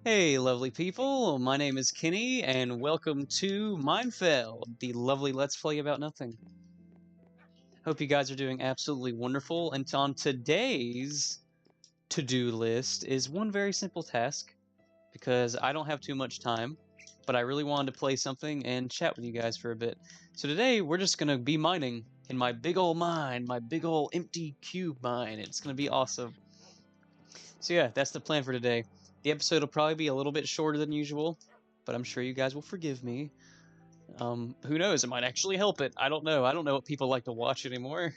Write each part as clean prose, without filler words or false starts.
Hey, lovely people, my name is Kenny, and welcome to Minefeld, the lovely Let's Play about nothing. Hope you guys are doing absolutely wonderful, and on today's to-do list is one very simple task, because I don't have too much time, but I really wanted to play something and chat with you guys for a bit. So today, we're just gonna be mining in my big ol' mine, my big ol' empty cube mine. It's gonna be awesome. So yeah, that's the plan for today. The episode will probably be a little bit shorter than usual, but I'm sure you guys will forgive me. Who knows? It might actually help it. I don't know. I don't know what people like to watch anymore.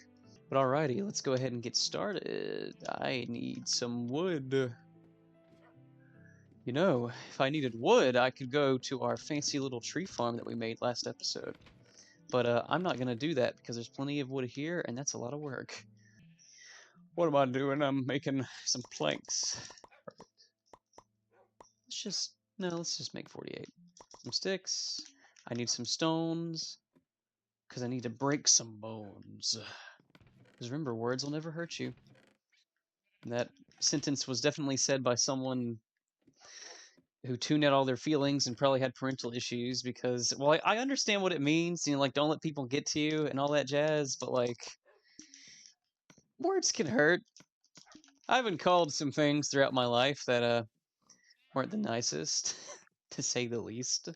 But alrighty, let's go ahead and get started. I need some wood. You know, if I needed wood, I could go to our fancy little tree farm that we made last episode. But I'm not going to do that because there's plenty of wood here, and that's a lot of work. What am I doing? I'm making some planks. Let's just make 48. Some sticks. I need some stones. Because I need to break some bones. Because remember, words will never hurt you. And that sentence was definitely said by someone who tuned out all their feelings and probably had parental issues because, well, I understand what it means, like, don't let people get to you and all that jazz, but, like, words can hurt. I've been called some things throughout my life that, weren't the nicest, to say the least.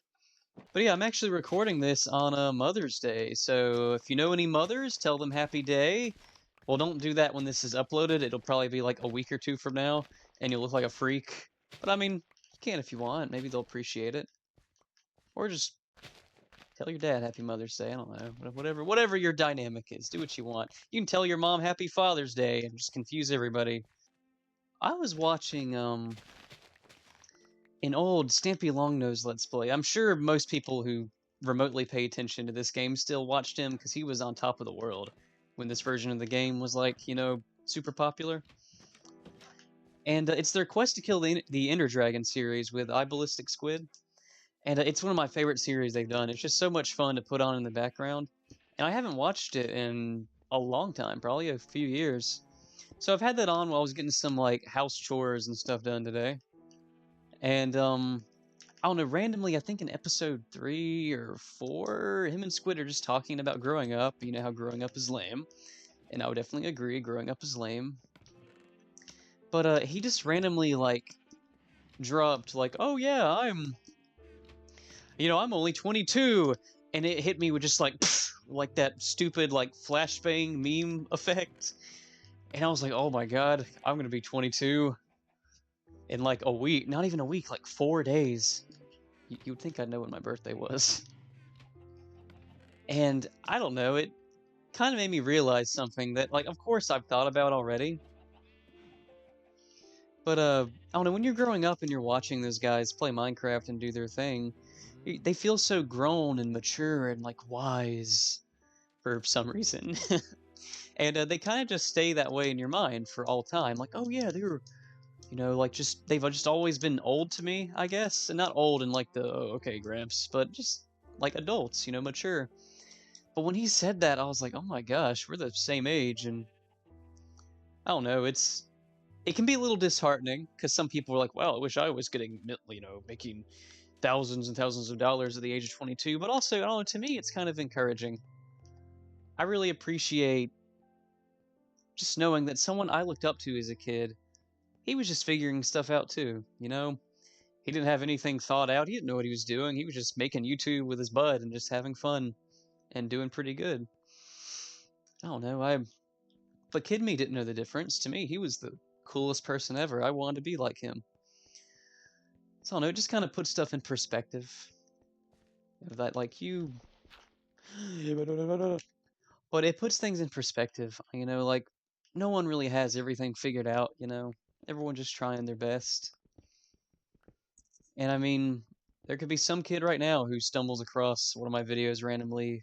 But yeah, I'm actually recording this on Mother's Day, so if you know any mothers, tell them happy day. Well, don't do that when this is uploaded. It'll probably be like a week or two from now, and you'll look like a freak. But I mean, you can if you want. Maybe they'll appreciate it. Or just tell your dad happy Mother's Day. I don't know. Whatever your dynamic is, do what you want. You can tell your mom happy Father's Day and just confuse everybody. I was watching an old Stampy Longnose Let's Play. I'm sure most people who remotely pay attention to this game still watched him because he was on top of the world when this version of the game was like, super popular. And it's their Quest to Kill the Ender Dragon series with iBallistic Squid. And it's one of my favorite series they've done. It's just so much fun to put on in the background. And I haven't watched it in a long time, probably a few years. So I've had that on while I was getting some like house chores and stuff done today. And I don't know, randomly, I think in episode 3 or 4, him and Squid are just talking about growing up. You know how growing up is lame. And I would definitely agree, growing up is lame. But he just randomly, like, dropped, like, oh yeah, I'm only 22! And it hit me with just, like, pfft, like that stupid, like, flashbang meme effect. And I was like, oh my god, I'm gonna be 22 in, like, a week. Not even a week, like, 4 days. You would think I'd know when my birthday was. And I don't know, it kind of made me realize something that, like, of course I've thought about already. But, I don't know, when you're growing up and you're watching those guys play Minecraft and do their thing, they feel so grown and mature and, like, wise for some reason. And they kind of just stay that way in your mind for all time. Like, oh yeah, they were, like, they've just always been old to me, I guess. And not old in, like, the, oh, okay, Gramps, but just, like, adults, mature. But when he said that, I was like, oh my gosh, we're the same age, and I don't know, it can be a little disheartening, because some people are like, well, I wish I was getting, making thousands and thousands of dollars at the age of 22, but also, I don't know, to me, it's kind of encouraging. I really appreciate just knowing that someone I looked up to as a kid, he was just figuring stuff out too, He didn't have anything thought out, he didn't know what he was doing, he was just making YouTube with his bud and just having fun, and doing pretty good. I don't know, but kid me didn't know the difference. To me, he was the coolest person ever. I wanted to be like him. So I don't know, it just kind of puts stuff in perspective. That, like, you... But it puts things in perspective, like, no one really has everything figured out, Everyone just trying their best. And I mean, there could be some kid right now who stumbles across one of my videos randomly,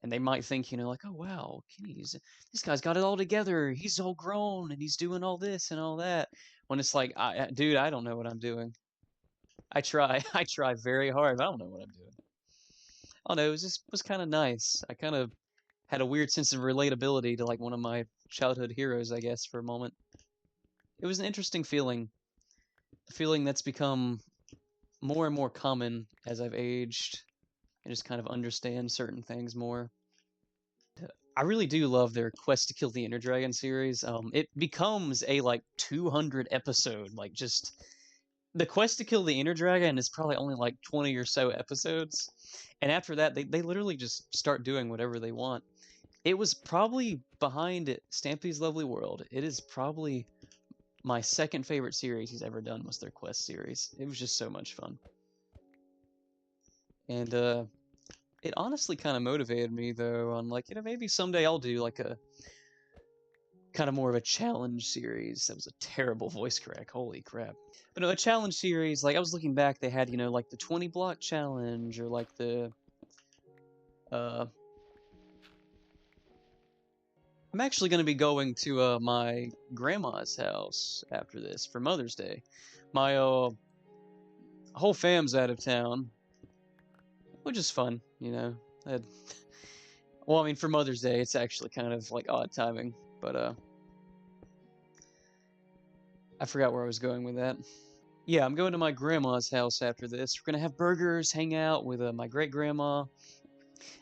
and they might think, like, oh wow, Kenny's, this guy's got it all together, he's all grown, and he's doing all this and all that. When it's like, dude, I don't know what I'm doing. I try, I try very hard, but I don't know what I'm doing. I don't know, was kind of nice. I kind of had a weird sense of relatability to, like, one of my childhood heroes, I guess, for a moment. It was an interesting feeling. A feeling that's become more and more common as I've aged and just kind of understand certain things more. I really do love their Quest to Kill the Ender Dragon series. It becomes a like 200 episode, like just the Quest to Kill the Ender Dragon is probably only like 20 or so episodes. And after that, they literally just start doing whatever they want. It was probably behind Stampy's Lovely World. It is probably my second favorite series he's ever done was their Quest series. It was just so much fun. And it honestly kind of motivated me though on like, maybe someday I'll do like a kind of more of a challenge series. That was a terrible voice crack. Holy crap. But no, a challenge series, like I was looking back, they had, like the 20 block challenge or like the I'm actually going to be going to my grandma's house after this for Mother's Day. My whole fam's out of town, which is fun, well, I mean, for Mother's Day, it's actually kind of like odd timing, but I forgot where I was going with that. Yeah, I'm going to my grandma's house after this. We're gonna have burgers, hang out with my great grandma.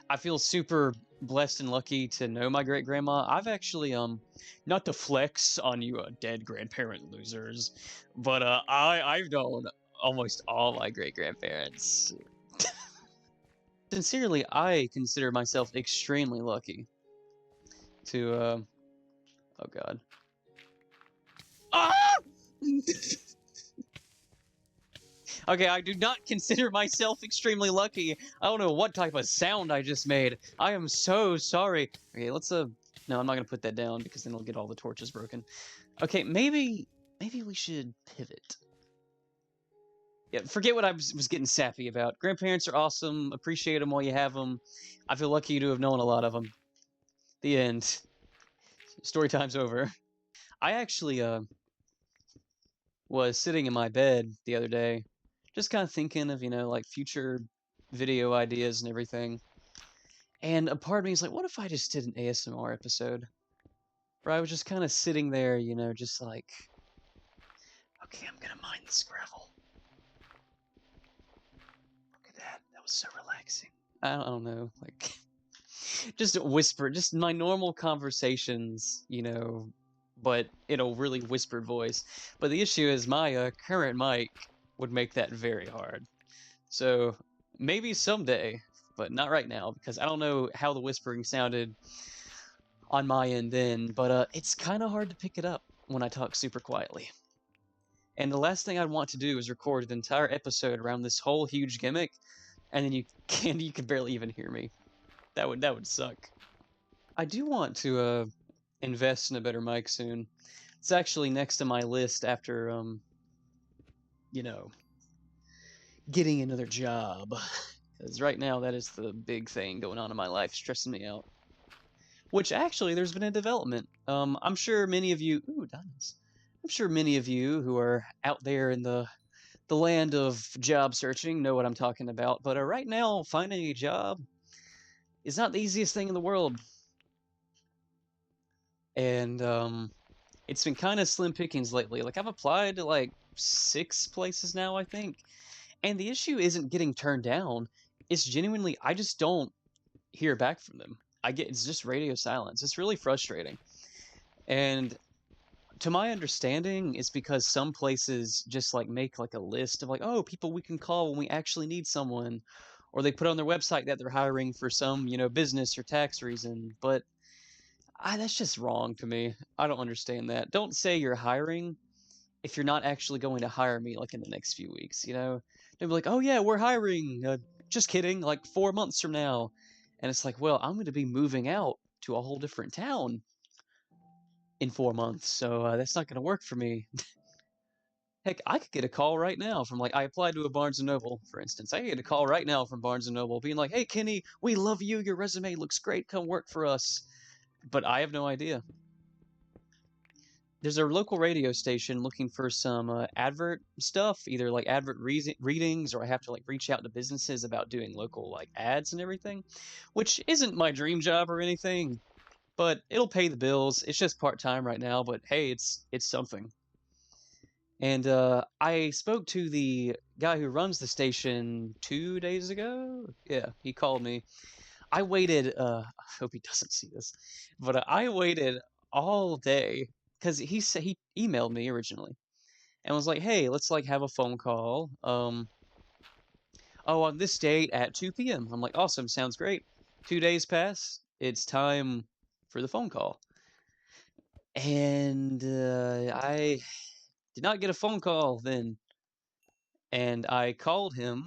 I feel super blessed and lucky to know my great grandma. I've actually not to flex on you dead grandparent losers, but I've known almost all my great grandparents. Sincerely, I consider myself extremely lucky to oh god. Ah! Okay, I do not consider myself extremely lucky. I don't know what type of sound I just made. I am so sorry. Okay, let's no, I'm not gonna put that down because then it'll get all the torches broken. Okay, maybe we should pivot. Yeah, forget what I was getting sappy about. Grandparents are awesome. Appreciate them while you have them. I feel lucky to have known a lot of them. The end. Story time's over. I actually was sitting in my bed the other day, just kind of thinking of, like future video ideas and everything. And a part of me is like, what if I just did an ASMR episode? Where I was just kind of sitting there, just like, okay, I'm gonna mine this gravel. Look at that. That was so relaxing. I don't know, like, just whisper, just my normal conversations, but in a really whispered voice. But the issue is my current mic would make that very hard. So maybe someday, but not right now, because I don't know how the whispering sounded on my end then, but it's kind of hard to pick it up when I talk super quietly. And the last thing I'd want to do is record an entire episode around this whole huge gimmick, and then you can barely even hear me. That would suck. I do want to invest in a better mic soon. It's actually next to my list after getting another job. Because right now that is the big thing going on in my life, stressing me out. Which actually, there's been a development. I'm sure many of you, ooh, diamonds. I'm sure many of you who are out there in the land of job searching know what I'm talking about. But right now, finding a job is not the easiest thing in the world, and it's been kind of slim pickings lately. Like I've applied to like 6 places now, I think, and the issue isn't getting turned down. It's genuinely I just don't hear back from them. It's just radio silence. It's really frustrating. And to my understanding, it's because some places just like make like a list of like, oh, people we can call when we actually need someone, or they put on their website that they're hiring for some, business or tax reason. But that's just wrong to me. I don't understand that. Don't say you're hiring if you're not actually going to hire me like in the next few weeks, They'll be like, oh yeah, we're hiring. Just kidding, like 4 months from now. And it's like, well, I'm going to be moving out to a whole different town in 4 months, so that's not going to work for me. Heck, I could get a call right now from like I applied to a Barnes and Noble, for instance. I could get a call right now from Barnes and Noble being like, "Hey, Kenny, we love you. Your resume looks great. Come work for us." But I have no idea. There's a local radio station looking for some advert stuff, either like advert readings, or I have to like reach out to businesses about doing local like ads and everything, which isn't my dream job or anything, but it'll pay the bills. It's just part time right now, but hey, it's something. And I spoke to the guy who runs the station 2 days ago. Yeah, he called me. I waited. I hope he doesn't see this, but I waited all day because he emailed me originally and was like, "Hey, let's like have a phone call. Oh, on this date at 2 p.m." I'm like, "Awesome, sounds great." 2 days pass. It's time for the phone call, and I did not get a phone call then. And I called him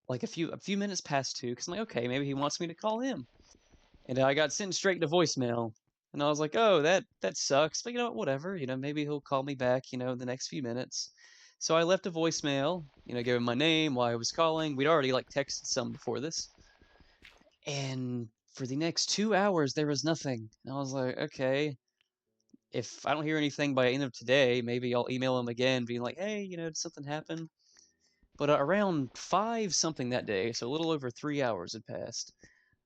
like a few minutes past 2 because I'm like, okay, maybe he wants me to call him. And I got sent straight to voicemail. And I was like, oh, that sucks. But you know what, whatever. Maybe he'll call me back, in the next few minutes. So I left a voicemail, gave him my name, why I was calling. We'd already like texted some before this. And for the next 2 hours there was nothing. And I was like, okay, if I don't hear anything by the end of today, maybe I'll email him again, being like, hey, did something happen? But around 5 something that day, so a little over 3 hours had passed,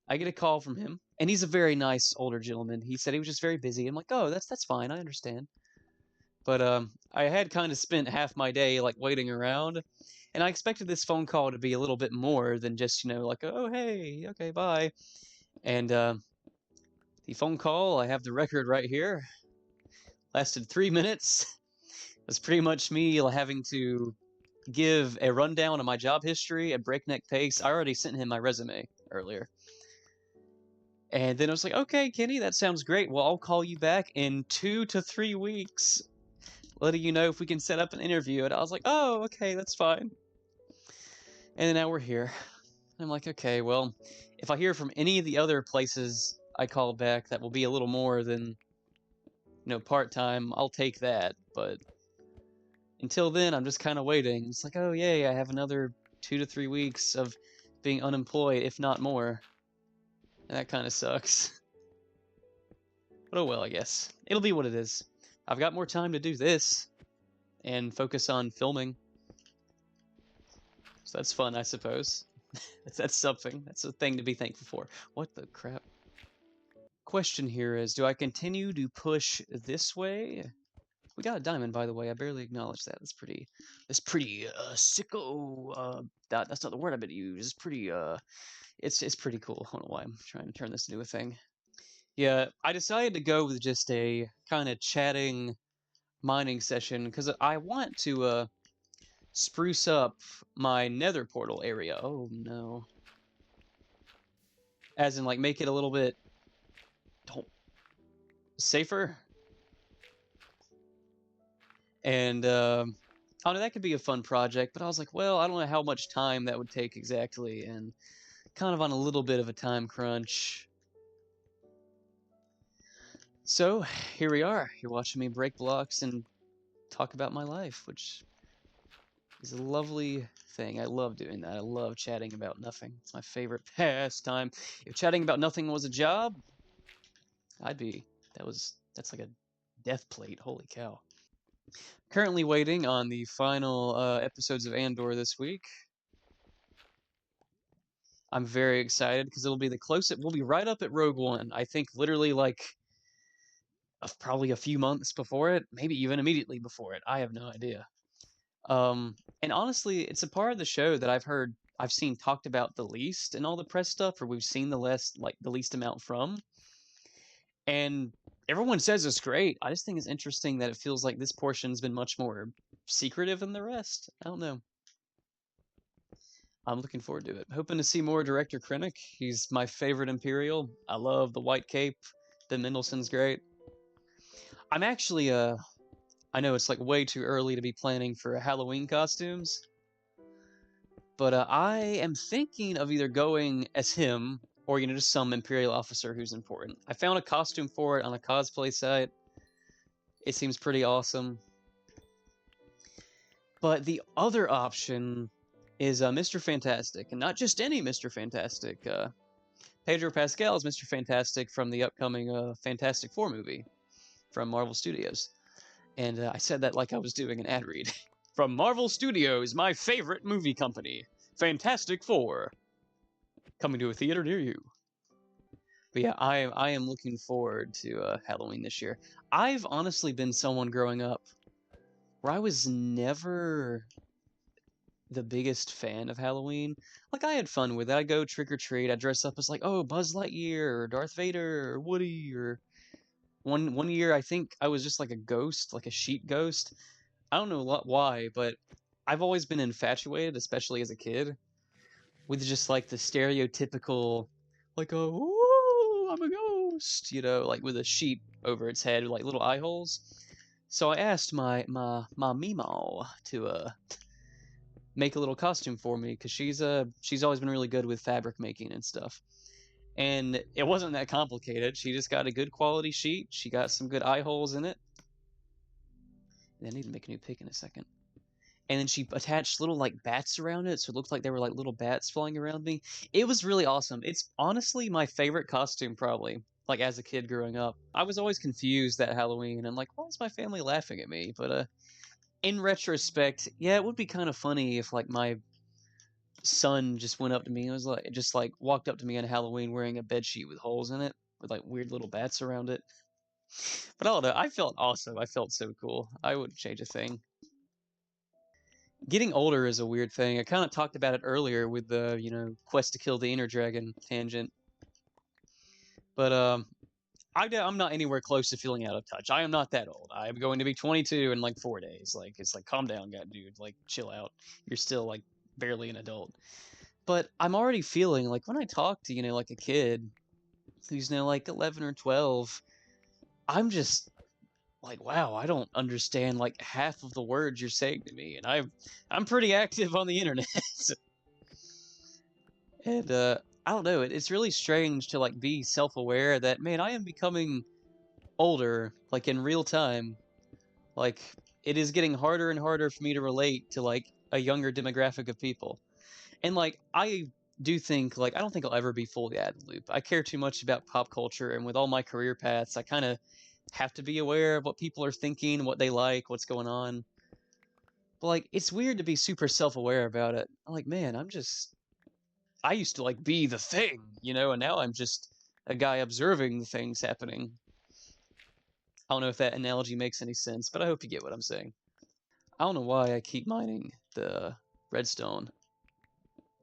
I get a call from him, and he's a very nice older gentleman. He said he was just very busy. I'm like, oh, that's fine, I understand. But I had kind of spent half my day like waiting around, and I expected this phone call to be a little bit more than just like, oh hey, okay, bye. And the phone call, I have the record right here, lasted 3 minutes. It was pretty much me having to give a rundown of my job history at breakneck pace. I already sent him my resume earlier. And then I was like, okay, Kenny, that sounds great. Well, I'll call you back in 2 to 3 weeks, letting you know if we can set up an interview. And I was like, oh, okay, that's fine. And then now we're here. I'm like, okay, well, if I hear from any of the other places I call back that will be a little more than, part-time, I'll take that. But until then, I'm just kind of waiting. It's like, oh, yay, I have another 2 to 3 weeks of being unemployed, if not more. And that kind of sucks. But oh well, I guess. It'll be what it is. I've got more time to do this and focus on filming. So that's fun, I suppose. That's something. That's a thing to be thankful for. What the crap? Question here is, do I continue to push this way? We got a diamond, by the way. I barely acknowledged that. That's pretty sicko. That's not the word I've been used. It's pretty it's pretty cool. I don't know why I'm trying to turn this into a thing. Yeah, I decided to go with just a kind of chatting mining session because I want to spruce up my nether portal area. Oh no. As in like make it a little bit safer. And I don't know, that could be a fun project, but I was like, well, I don't know how much time that would take exactly, and kind of on a little bit of a time crunch. So here we are. You're watching me break blocks and talk about my life, which is a lovely thing. I love doing that. I love chatting about nothing. It's my favorite pastime. If chatting about nothing was a job, I'd be. That's like a death plate. Holy cow. Currently waiting on the final episodes of Andor this week. I'm very excited because it'll be the closest. We'll be right up at Rogue One. I think literally like probably a few months before it, maybe even immediately before it. I have no idea. And honestly, it's a part of the show that I've seen talked about the least in all the press stuff, or we've seen the least amount from. And everyone says it's great. I just think it's interesting that it feels like this portion's been much more secretive than the rest. I don't know. I'm looking forward to it. Hoping to see more Director Krennic. He's my favorite Imperial. I love the white cape. Ben Mendelsohn's great. I'm actually I know it's like way too early to be planning for Halloween costumes, but I am thinking of either going as him or just some Imperial officer who's important. I found a costume for it on a cosplay site. It seems pretty awesome. But the other option is Mr. Fantastic, and not just any Mr. Fantastic. Pedro Pascal is Mr. Fantastic from the upcoming Fantastic Four movie from Marvel Studios. And I said that like I was doing an ad read. From Marvel Studios, my favorite movie company, Fantastic Four, coming to a theater near you. But yeah, I am looking forward to Halloween this year. I've honestly been someone growing up where I was never the biggest fan of Halloween. Like I had fun with it. I go trick or treat. I dress up as like, oh, Buzz Lightyear or Darth Vader or Woody or one year I think I was just like a ghost, like a sheep ghost. I don't know why, but I've always been infatuated, especially as a kid, with just like the stereotypical, like a ooh, I'm a ghost, like with a sheep over its head with like little eye holes. So I asked my Mimo to make a little costume for me because she's always been really good with fabric making and stuff. And it wasn't that complicated. She just got a good quality sheet. She got some good eye holes in it. And I need to make a new pick in a second. And then she attached little like bats around it, so it looked like they were like little bats flying around me. It was really awesome. It's honestly my favorite costume, probably. Like as a kid growing up, I was always confused that Halloween. I'm like, why is my family laughing at me? But in retrospect, yeah, it would be kind of funny if like my son just went up to me and was like, just like walked up to me on Halloween wearing a bed sheet with holes in it, with like weird little bats around it. But I don't know. I felt awesome. I felt so cool. I wouldn't change a thing. Getting older is a weird thing. I kind of talked about it earlier with the, quest to kill the inner dragon tangent. But I'm not anywhere close to feeling out of touch. I am not that old. I am going to be 22 in like 4 days. Like it's like calm down, dude. Like chill out. You're still like barely an adult. But I'm already feeling like when I talk to like a kid who's now like 11 or 12, I'm just like, wow, I don't understand like half of the words you're saying to me, and I'm pretty active on the internet. And I don't know, it's really strange to like be self-aware that, man, I am becoming older, like in real time. Like it is getting harder and harder for me to relate to like a younger demographic of people. And like I do think like I don't think I'll ever be fully out of the loop. I care too much about pop culture, and with all my career paths, I kind of have to be aware of what people are thinking, what they like, what's going on. But like it's weird to be super self-aware about it. I'm like, man, I used to like be the thing, and now I'm just a guy observing the things happening. I don't know if that analogy makes any sense, but I hope you get what I'm saying. I don't know why I keep mining the redstone.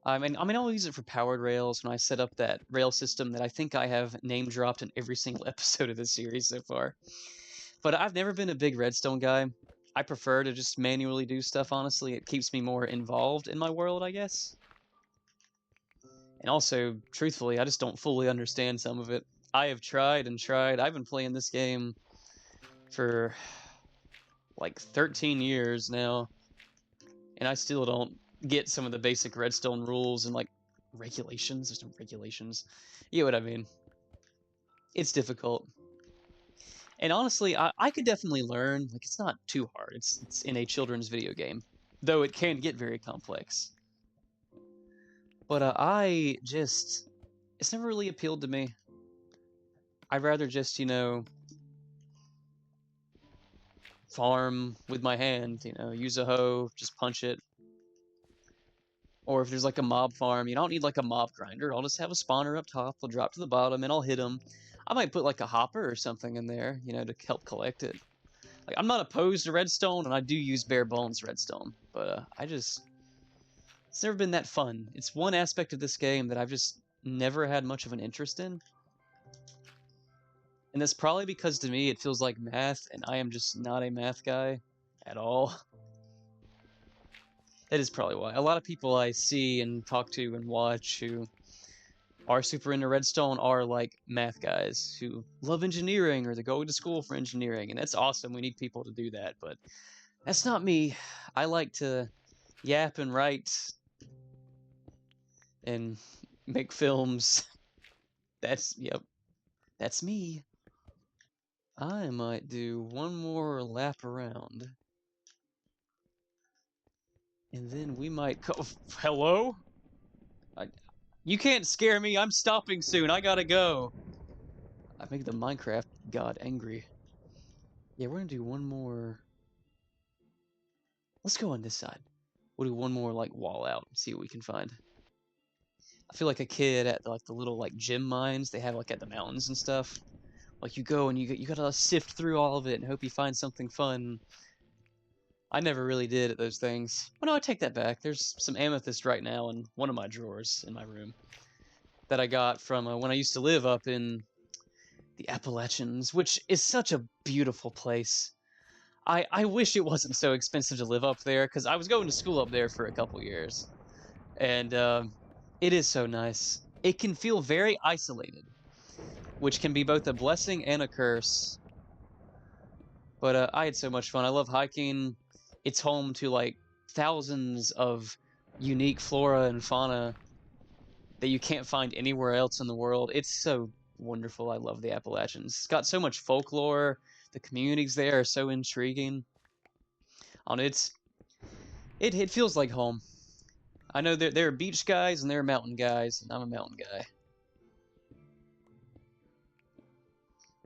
I mean, I'll use it for powered rails when I set up that rail system that I think I have name dropped in every single episode of this series so far. But I've never been a big redstone guy. I prefer to just manually do stuff, honestly. It keeps me more involved in my world, I guess. And also, truthfully, I just don't fully understand some of it. I have tried and tried. I've been playing this game for like 13 years now, and I still don't get some of the basic redstone rules and like regulations. There's no regulations. You know what I mean? It's difficult. And honestly, I could definitely learn. Like, it's not too hard. It's in a children's video game, though it can get very complex. But it's never really appealed to me. I'd rather just, farm with my hand, use a hoe, just punch it. Or if there's like a mob farm, you don't need like a mob grinder. I'll just have a spawner up top. They'll drop to the bottom and I'll hit them. I might put like a hopper or something in there, to help collect it. Like I'm not opposed to redstone, and I do use bare bones redstone, but it's never been that fun. It's one aspect of this game that I've just never had much of an interest in. And that's probably because to me it feels like math, and I am just not a math guy at all. That is probably why. A lot of people I see and talk to and watch who are super into redstone are like math guys who love engineering, or they're going to school for engineering, and that's awesome. We need people to do that, but that's not me. I like to yap and write and make films. Yep, that's me. I might do one more lap around, and then we might go. Hello? I, you can't scare me. I'm stopping soon. I gotta go. I make the Minecraft god angry. Yeah, we're gonna do one more. Let's go on this side. We'll do one more like wall out. See what we can find. I feel like a kid at like the little like gym mines they have like at the mountains and stuff. Like you go and you gotta sift through all of it and hope you find something fun. I never really did at those things. Well, no, I take that back. There's some amethyst right now in one of my drawers in my room that I got from when I used to live up in the Appalachians, which is such a beautiful place. I wish it wasn't so expensive to live up there because I was going to school up there for a couple years, and it is so nice. It can feel very isolated, which can be both a blessing and a curse. But I had so much fun. I love hiking. It's home to like thousands of unique flora and fauna that you can't find anywhere else in the world. It's so wonderful. I love the Appalachians. It's got so much folklore. The communities there are so intriguing. On it feels like home. I know there are beach guys and there are mountain guys, and I'm a mountain guy.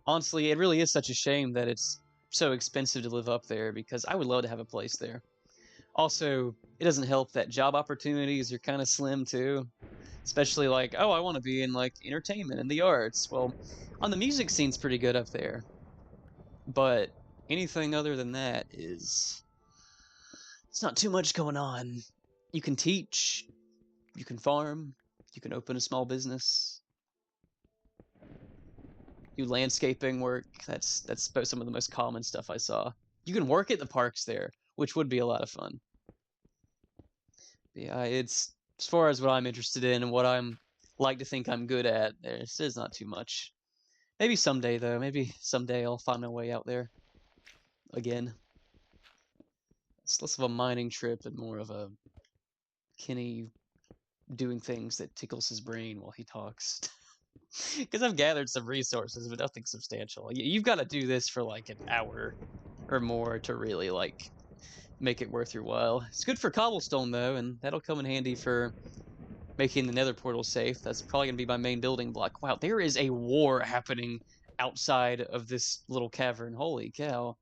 Honestly, it really is such a shame that it's so expensive to live up there because I would love to have a place there. Also, it doesn't help that job opportunities are kind of slim too. Especially like, oh, I want to be in like entertainment and the arts. Well, on the music scene's pretty good up there. But anything other than that is it's not too much going on. You can teach, you can farm, you can open a small business, do landscaping work. That's some of the most common stuff I saw. You can work at the parks there, which would be a lot of fun. But yeah, it's as far as what I'm interested in and what I'm like to think I'm good at. There's not too much. Maybe someday though. Maybe someday I'll find my way out there again. It's less of a mining trip and more of a Kenny doing things that tickles his brain while he talks. Because I've gathered some resources, but nothing substantial. You've got to do this for like an hour or more to really like make it worth your while. It's good for cobblestone though, and that'll come in handy for making the nether portal safe. That's probably gonna be my main building block. Wow, there is a war happening outside of this little cavern. Holy cow.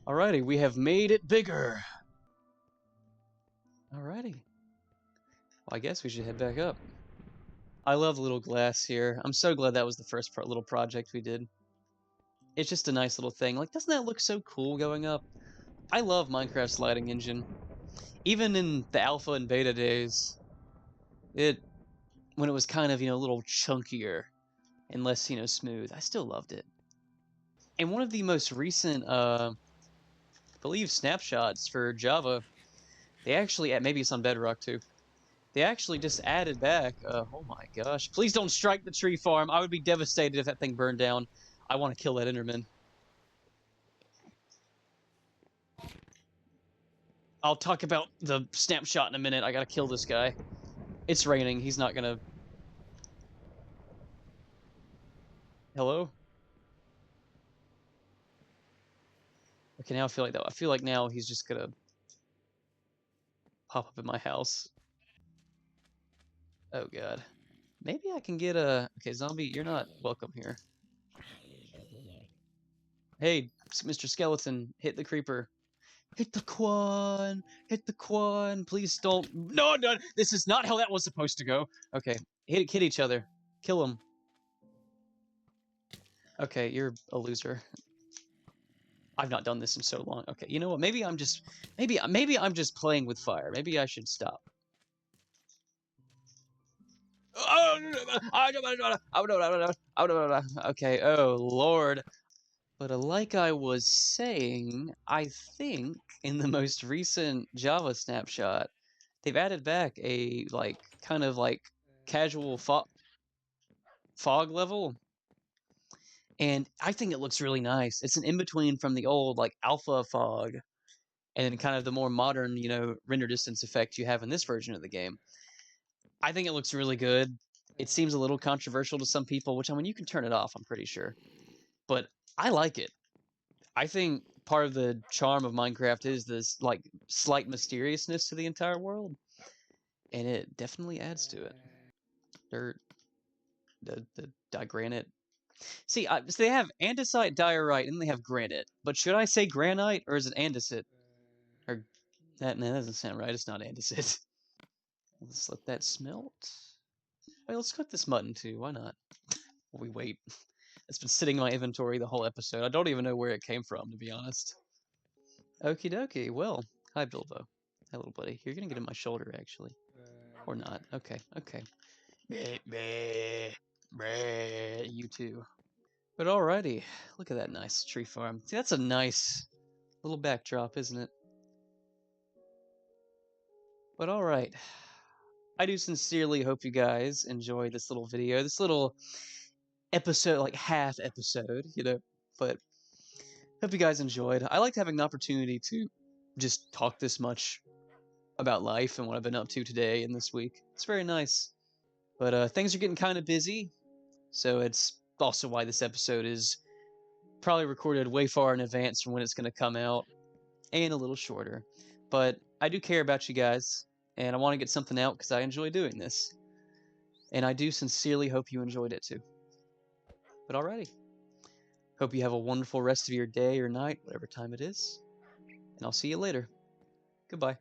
Alrighty, we have made it bigger. Alrighty. Well, I guess we should head back up. I love the little glass here. I'm so glad that was the first little project we did. It's just a nice little thing. Like, doesn't that look so cool going up? I love Minecraft's lighting engine. Even in the alpha and beta days, when it was kind of, a little chunkier and less, smooth, I still loved it. And one of the most recent, I believe, snapshots for Java, they actually, maybe it's on Bedrock too, they actually just added back, oh my gosh, please don't strike the tree farm. I would be devastated if that thing burned down. I want to kill that Enderman. I'll talk about the snapshot in a minute. I gotta kill this guy. It's raining. He's not gonna... Hello? Okay, now I feel like that. I feel like now he's just gonna pop up in my house. Oh god. Maybe I can get a... Okay, zombie, you're not welcome here. Hey, Mr. Skeleton, hit the creeper. Hit the quan! Hit the quan! Please don't... No, no! This is not how that was supposed to go. Okay, hit each other. Kill him. Okay, you're a loser. I've not done this in so long. Okay, you know what? Maybe I'm just... Maybe I'm just playing with fire. Maybe I should stop. Okay, oh lord. But like I was saying, I think in the most recent Java snapshot, they've added back a kind of casual fog level, and I think it looks really nice. It's an in-between from the old alpha fog and then kind of the more modern, render distance effect you have in this version of the game. I think it looks really good. It seems a little controversial to some people, which I mean you can turn it off, I'm pretty sure. But I like it. I think part of the charm of Minecraft is this slight mysteriousness to the entire world, and it definitely adds to it. Dirt, the granite. See, so they have andesite, diorite, and they have granite. But should I say granite or is it andesite? Or that doesn't sound right. It's not andesite. Let's let that smelt. Wait, let's cook this mutton too. Why not? While we wait. It's been sitting in my inventory the whole episode. I don't even know where it came from, to be honest. Okie dokie. Well, hi, Bilbo. Hi, little buddy. You're gonna get in my shoulder, actually. Or not. Okay, okay. Bleh, bleh, bleh. You too. But alrighty. Look at that nice tree farm. See, that's a nice little backdrop, isn't it? But alright. I do sincerely hope you guys enjoyed this little video, this little episode, like half episode, but hope you guys enjoyed. I liked having the opportunity to just talk this much about life and what I've been up to today and this week. It's very nice. But things are getting kind of busy, so it's also why this episode is probably recorded way far in advance from when it's going to come out and a little shorter. But I do care about you guys, and I want to get something out because I enjoy doing this. And I do sincerely hope you enjoyed it too. But alrighty. Hope you have a wonderful rest of your day or night, whatever time it is. And I'll see you later. Goodbye.